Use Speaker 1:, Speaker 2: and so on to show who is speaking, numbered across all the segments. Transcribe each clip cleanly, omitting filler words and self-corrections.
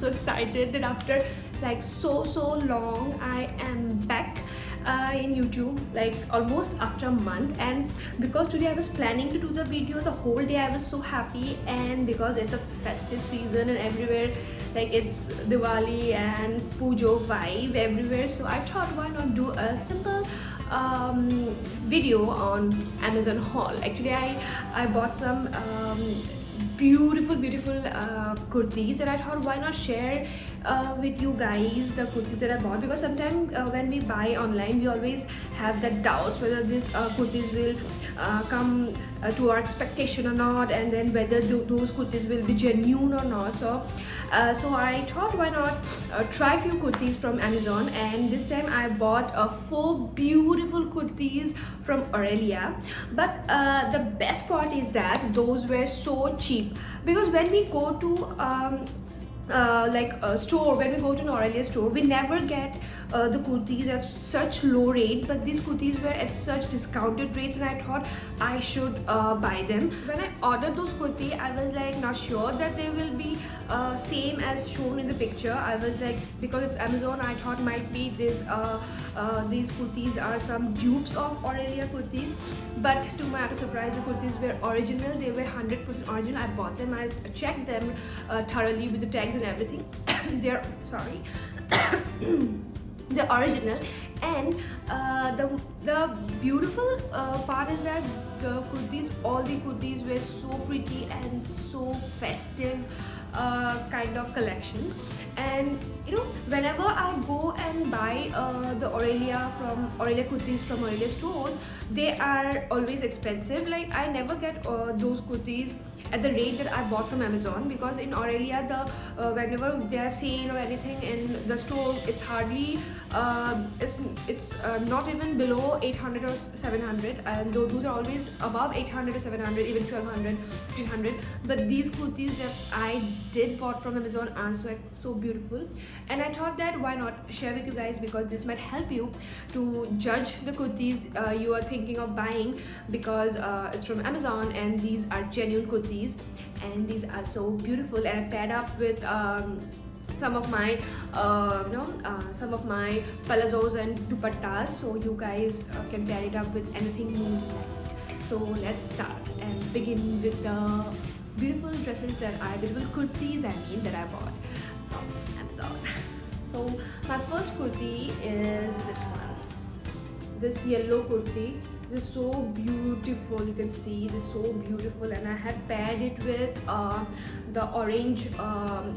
Speaker 1: so excited that after like so long I am back in YouTube, like almost after a month. And because today I was planning to do the video the whole day, I was so happy. And because it's a festive season and everywhere like it's Diwali and Pujo vibe everywhere, so I thought why not do a simple video on Amazon haul. Actually I bought some beautiful kurtis, and I thought why not share with you guys the kurtis that I bought, because sometimes when we buy online we always have that doubts whether this kurtis will come to our expectation or not, and then whether those kurtis will be genuine or not. So I thought why not try few kurtis from Amazon, and this time I bought 4 beautiful kurtis from Aurelia. But the best part is that those were so cheap, because when we go to like a store, when we go to an Aurelia store, we never get the kurtis at such low rate, but these kurtis were at such discounted rates, and I thought I should buy them. When I ordered those kurti, I was like not sure that they will be same as shown in the picture. I was like, because it's Amazon, I thought might be this these kurtis are some dupes of Aurelia kurtis, but to my utter surprise, the kurtis were original. They were 100% original. I bought them, I checked them thoroughly with the tags and everything. They're sorry. The original. And the beautiful part is that the kurtis, all the kurtis were so pretty and so festive kind of collection. And you know, whenever I go and buy the Aurelia kurtis from Aurelia stores, they are always expensive. Like I never get those kurtis at the rate that I bought from Amazon, because in Aurelia the whenever they are sale or anything in the store, it's hardly it's not even below 800 or 700, and those are always above 800 or 700, even 1200, 1500. But these kurtis that I did bought from Amazon are so beautiful, and I thought that why not share with you guys, because this might help you to judge the kurtis you are thinking of buying, because it's from Amazon and these are genuine kurtis, and these are so beautiful. And I paired up with some of my some of my palazzos and dupattas, so you guys can pair it up with anything you like. So let's start and begin with the beautiful dresses that beautiful kurtis that I bought from Amazon. So my first kurti is this one, this yellow kurti. This is so beautiful, you can see this is so beautiful, and I had paired it with the orange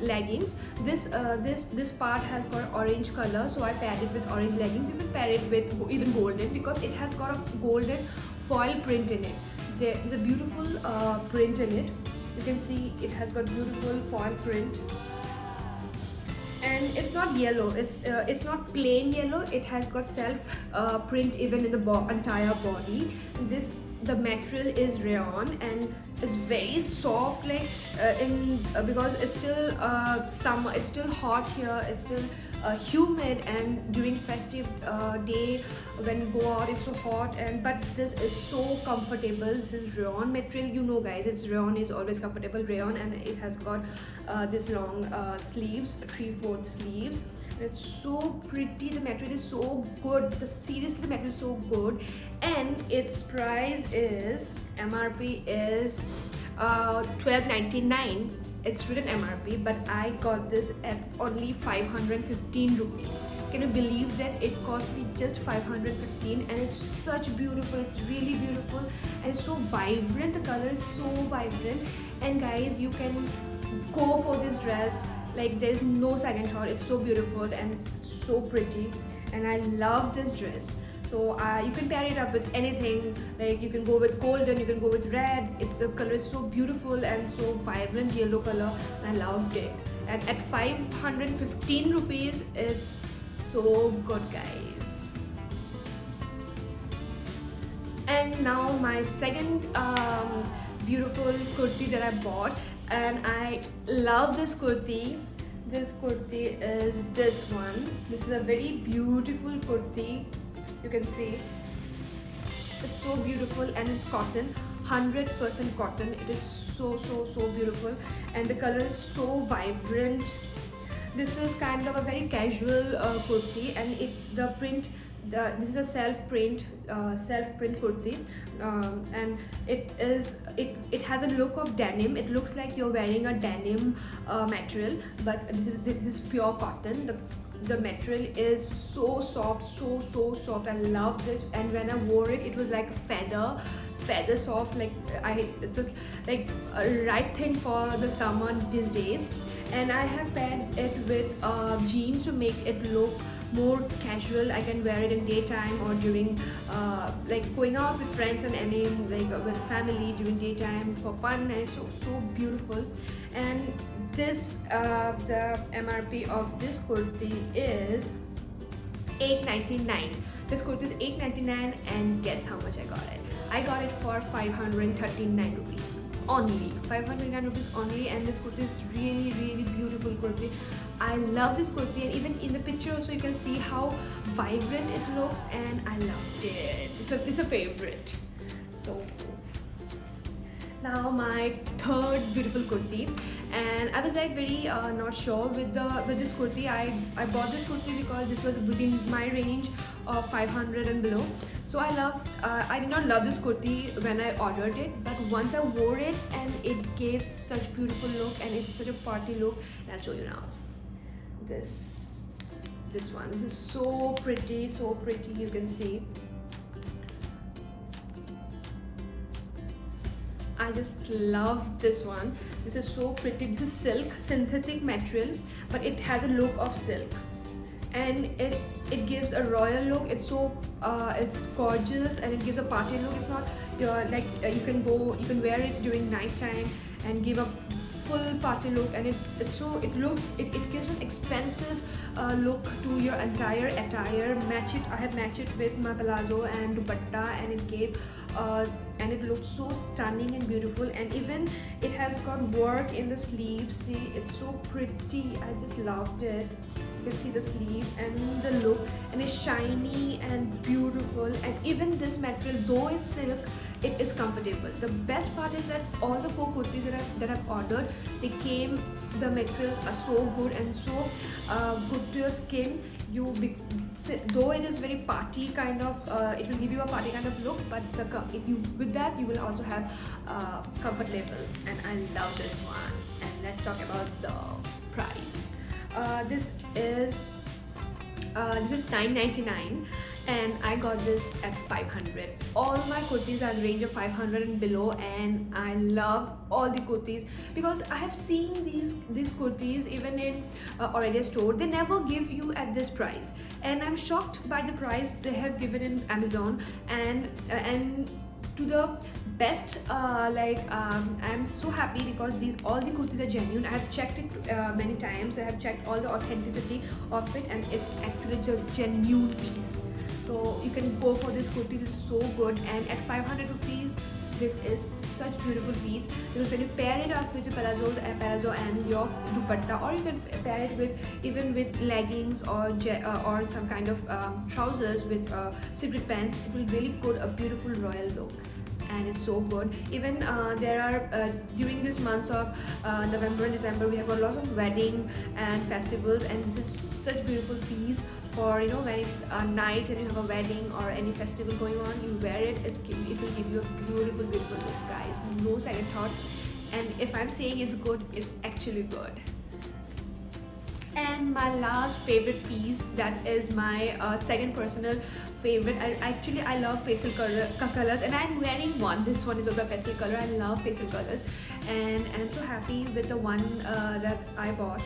Speaker 1: leggings. This part has got orange color, so I paired it with orange leggings. You can pair it with even golden, because it has got a golden foil print in it. There is a beautiful print in it. You can see it has got beautiful foil print, and it's not yellow, it's not plain yellow, it has got self print even in the entire body. The material is rayon, and it's very soft, like because it's still summer, it's still hot here, it's still humid, and during festive day when you go out it's so hot, and but this is so comfortable. This is rayon material, you know guys, it's rayon is always comfortable, rayon, and it has got this long sleeves, 3/4 sleeves. It's so pretty, the material is so good, seriously the material is so good. And its price is, MRP is $12.99. it's written MRP, but I got this at only 515 rupees. Can you believe that it cost me just 515? And it's such beautiful, it's really beautiful, and it's so vibrant, the color is so vibrant. And guys, you can go for this dress like there's no second thought. It's so beautiful and so pretty, and I love this dress. So you can pair it up with anything, like you can go with golden, you can go with red. The color is so beautiful and so vibrant, yellow color, and I loved it. And at 515 rupees, it's so good, guys. And now my second beautiful kurti that I bought, and I love this kurti. This kurti is this one. This is a very beautiful kurti. You can see it's so beautiful, and it's cotton, 100% cotton. It is so beautiful, and the color is so vibrant. This is kind of a very casual kurti, and the print, this is a self print kurti, and it has a look of denim. It looks like you're wearing a denim material, but this is pure cotton. The material is so soft, so soft. I love this, and when I wore it, it was like a feather soft. Like it was like a right thing for the summer these days. And I have paired it with jeans to make it look more casual. I can wear it in daytime or during like going out with friends and any like with family during daytime for fun, and it's so beautiful. And this the MRP of this kurti is $8.99. This kurti is $8.99, and guess how much I got it? I got it for 539 rupees only. 539 rupees only, and this kurti is really beautiful kurti. I love this kurti, and even in the picture also you can see how vibrant it looks, and I loved it. It's a favorite. So now my third beautiful kurti, and I was like very not sure with this kurti. I bought this kurti because this was within my range of 500 and below. So I did not love this kurti when I ordered it, but once I wore it, and it gave such beautiful look, and it's such a party look. And I'll show you now. This one. This is so pretty, you can see. I just love this one. This is so pretty. This is silk, synthetic material, but it has a look of silk, and it gives a royal look. It's it's gorgeous, and it gives a party look. It's not you can wear it during night time and give a full party look, and it gives an expensive look to your entire attire. I have matched it with my palazzo and dupatta, and it gave and it looks so stunning and beautiful. And even it has got work in the sleeves. See, it's so pretty. I just loved it. You can see the sleeve and the look, and it's shiny and beautiful. And even this material, though it's silk, it is comfortable. The best part is that all the 4 kurtis that I've ordered, the materials are so good and so good to your skin. Though it is very party kind of, it will give you a party kind of look, but with that you will also have comfort level, and I love this one. And let's talk about the price. This is $9.99, and I got this at 500. All my kurtis are in the range of 500 and below, and I love all the kurtis because I have seen these kurtis even in Aurelia store. They never give you at this price, and I'm shocked by the price they have given in Amazon. And to the best, I'm so happy because all the kurtis are genuine. I have checked it many times. I have checked all the authenticity of it, and it's actually a genuine piece. So you can go for this kurti. It is so good, and at 500 rupees, this is such beautiful piece. Because when you pair it up with the palazzo and your dupatta, or you can pair it with leggings or some kind of trousers with separate pants, it will really put a beautiful royal look. And it's so good. Even there are during this months of November and December, we have a lot of wedding and festivals, and this is such beautiful piece for when it's a night and you have a wedding or any festival going on. You wear it, it will give you a beautiful look, guys. No second thought. And if I'm saying it's good, it's actually good. And my last favorite piece, that is my second personal favorite. I love pastel colors, and I'm wearing one. This one is also a pastel color. I love pastel colors, and I'm so happy with the one that I bought.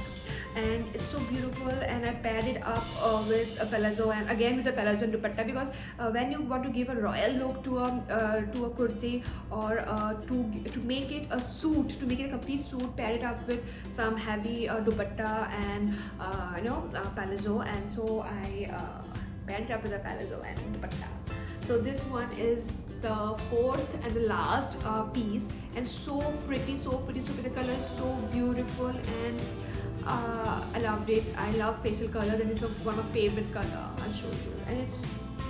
Speaker 1: And it's so beautiful, and I paired it up with a palazzo, and again with a palazzo and dupatta, because when you want to give a royal look to a kurti, or to make it a suit, to make it a complete suit, pair it up with some heavy dupatta and palazzo. And so I paired it up with a palazzo and dupatta. So this one is the fourth and the last piece, and so pretty. The color is so beautiful, and I loved it. I love pastel colors, and it's one of my favorite color. I'll show you. And it's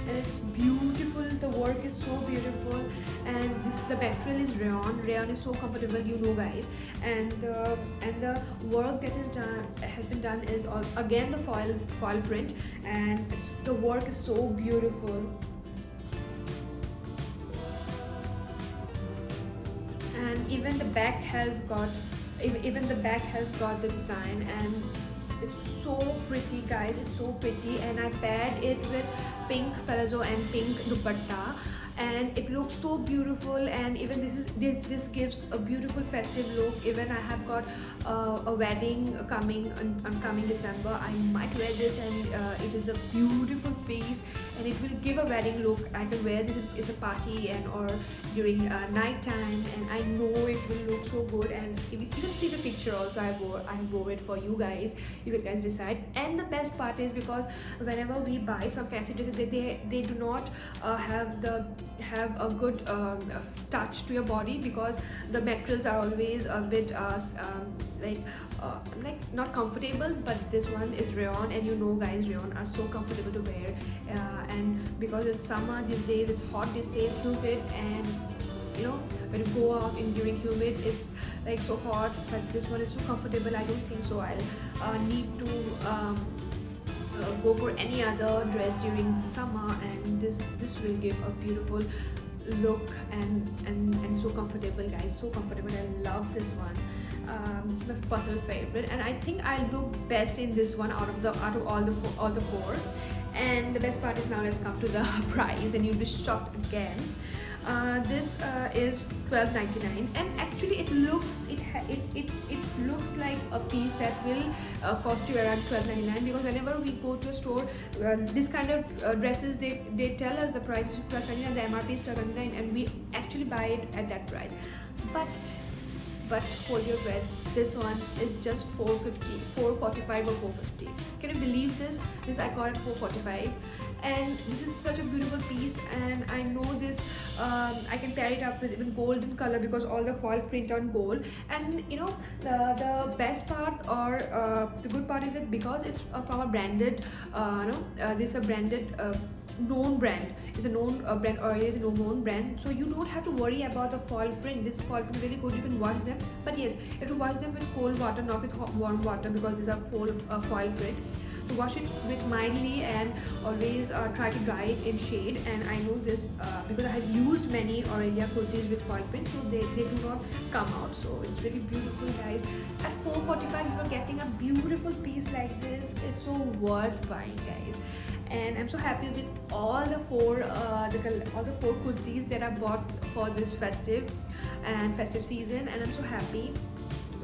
Speaker 1: and it's beautiful. The work is so beautiful, and the material is rayon. Rayon is so comfortable, you know, guys. And the work that is done has been done is all, again, the foil print, and the work is so beautiful. And even the back has got the design, and it's so pretty, guys. It's so pretty, and I paired it with pink palazzo and pink dupatta, and it looks so beautiful. And even this gives a beautiful festive look. Even I have got a wedding coming on coming December. I might wear this, and it is a beautiful piece, and it will give a wedding look. I can wear this as a party and or during night time, and I know it will look so good. And if you can see the picture also, I wore it for you guys. You guys decide. And the best part is, because whenever we buy some fancy dresses, they do not have a good touch to your body, because the materials are always a bit like not comfortable. But this one is rayon, and you know, guys, rayon are so comfortable to wear, and because it's summer these days, it's hot these days, humid, and you know, when you go out during humid, it's like so hot. But this one is so comfortable. I don't think so I'll need to go for any other dress during summer, and this will give a beautiful look, and so comfortable, guys, so comfortable. I love this one. It's my personal favorite, and I think I look best in this one out of all the four. And the best part is, now let's come to the price, and you'll be shocked again. This is $12.99, and actually it looks like a piece that will cost you around $12.99, because whenever we go to a store, this kind of dresses, they tell us the price is $12.99, the MRP is $12.99, and we actually buy it at that price. But hold your breath, this one is just $4.45 or $4.50. Can you believe this? This I got at $4.45, and this is such a beautiful piece. And I know this I can pair it up with even golden color, because all the foil print on gold. And you know, the best part, or the good part, is that because it's from a branded this is a branded known brand. It's a known brand, or it is a known brand, so you don't have to worry about the foil print. This foil print is really good. You can wash them, but yes, you have to wash them with cold water, not with warm water, because these are foil print. So wash it with mildly, and always try to dry it in shade. And I know this because I have used many Aurelia kurtis with foil print, so they do not come out. So it's really beautiful, guys. At $4.45 you're getting a beautiful piece like this. It's so worth buying, guys. And I'm so happy with all the four kurtis that I bought for this festive season, and I'm so happy.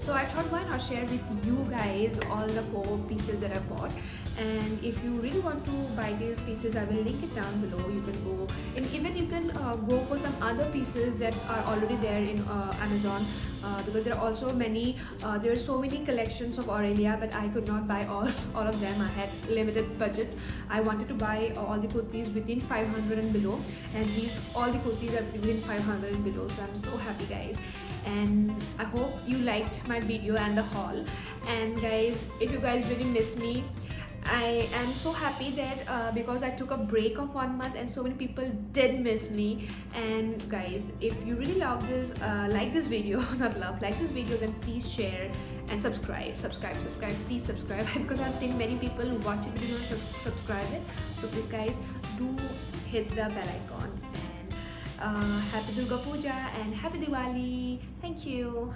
Speaker 1: So I thought, why not share with you guys all the 4 pieces that I bought. And if you really want to buy these pieces, I will link it down below. You can go, and even you can go for some other pieces that are already there in Amazon, because there are also many there are so many collections of Aurelia, but I could not buy all of them. I had limited budget. I wanted to buy all the kurtis within 500 and below, and all the kurtis are within 500 and below. So I'm so happy, guys. And I hope you liked my video and the haul. And guys, if you guys really missed me, I am so happy that because I took a break of 1 month, and so many people did miss me. And guys, if you really love this, like this video, like this video, then please share and subscribe. Please subscribe, because I've seen many people who watch it but don't subscribe it. So please, guys, do hit the bell icon. And happy Durga Puja and happy Diwali. Thank you.